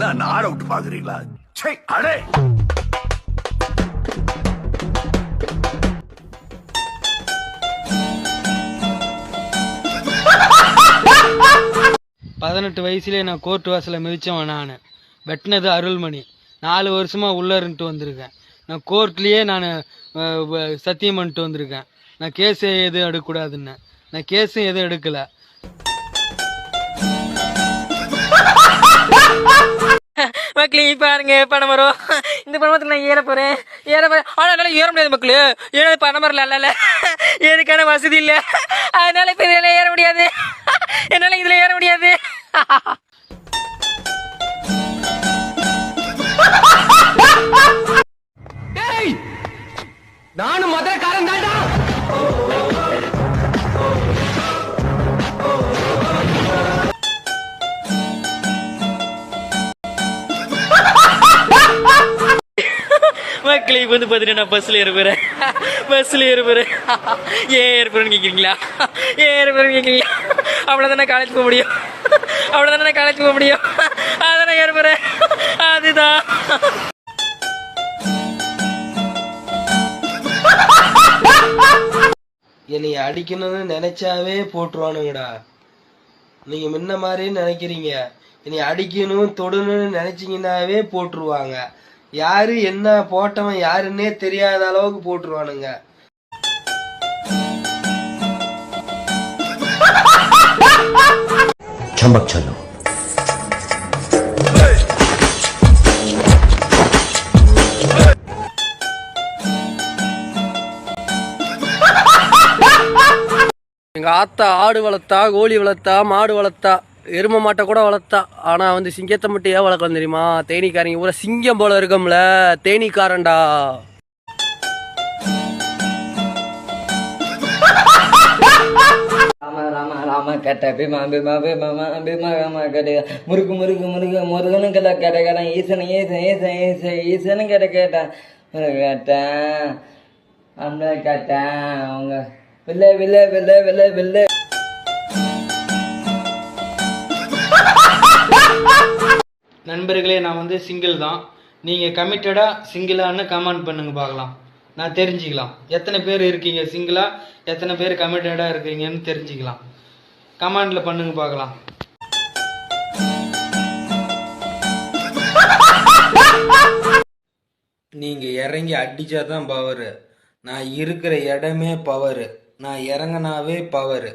நான் ஆட விட்டு பாக்குறீங்களா? அடே 18 வயசுலேயே நான் கோர்ட் வாசலில் மிதித்தவன். நான் வெட்டினது அருள்மணி. 4 வருஷமாக உள்ளே இருந்துட்டு வந்திருக்கேன். நான் கோர்ட்லேயே நான் சத்தியம் பண்ணிட்டு வந்திருக்கேன். நான் கேஸ் எதுவும் எடுக்கக்கூடாதுன்னு. நான் கேஸும் எதுவும் எடுக்கலை. மக்களே பாருங்க பனைமரம். இந்த பனைமரத்தில் நான் ஏற போகிறேன். ஆனால் என்னால் ஏற முடியாது மக்களே. ஏன்னா பனைமரம் இல்ல ஏதுக்கான வசதி இல்லை. அதனால இப்போ இதில் ஏற முடியாது. என்னால் இதில் ஏற முடியாது. நானும் மதுரக்காரன் தாண்டா. மக்களே இப்போ பார்த்துட்டு நான் பஸ்ஸில் ஏறுறேன். ஏன் ஏறுறேன்னு கேட்குறீங்களா? அவ்வளோதானே காலேஜ் போக முடியும். அதான் நான் ஏறுறேன். அதுதான் என்னை அடிக்கணும்னு நினைச்சாவே போட்டுருவானுங்கடா. நீங்க முன்ன மாதிரி நினைக்கிறீங்க. என்னை அடிக்கணும் தொடணும்னு நினைச்சீங்கன்னாவே போட்டுருவாங்க. யாரு என்ன போட்டவன் யாருன்னே தெரியாத அளவுக்கு போட்டுருவானுங்க. எங்கள் ஆத்தா ஆடு வளர்த்தா, கோழி வளர்த்தா, மாடு வளர்த்தா, எருமை மாட்டை கூட வளர்த்தா. ஆனால் வந்து சிங்கத்தை மட்டும் ஏன் வளர்க்கலாம் தெரியுமா? தேனீக்காரங்க பூரா சிங்கம் போல இருக்கோம்ல, தேனீக்காரன்டா. ராம கட்ட பீமா பீமா பீமா பீமா ராம கட்ட முருகு முருகு முருகு முருகனு கட்ட கேட்ட கேட்டேன். ஈசனு கேட்ட கேட்டேன். கேட்டேன் அந்த கேட்டேன் அவங்க வில்லை வில்லை வில்லை வில்லை வில்லை. நண்பர்களே, நான் வந்து சிங்கிள் தான். நீங்கள் கமிட்டடாக சிங்கிளான்னு கமெண்ட் பண்ணுங்க பார்க்கலாம். நான் தெரிஞ்சுக்கலாம் எத்தனை பேர் இருக்கீங்க சிங்கிளா, எத்தனை பேர் கமிட்டடாக இருக்கீங்கன்னு தெரிஞ்சுக்கலாம். கமெண்டில் பண்ணுங்க பார்க்கலாம். நீங்கள் இறங்கி அடித்தா தான் பவரு. நான் இருக்கிற இடமே பவரு. நான் இறங்கினாவே பவரு.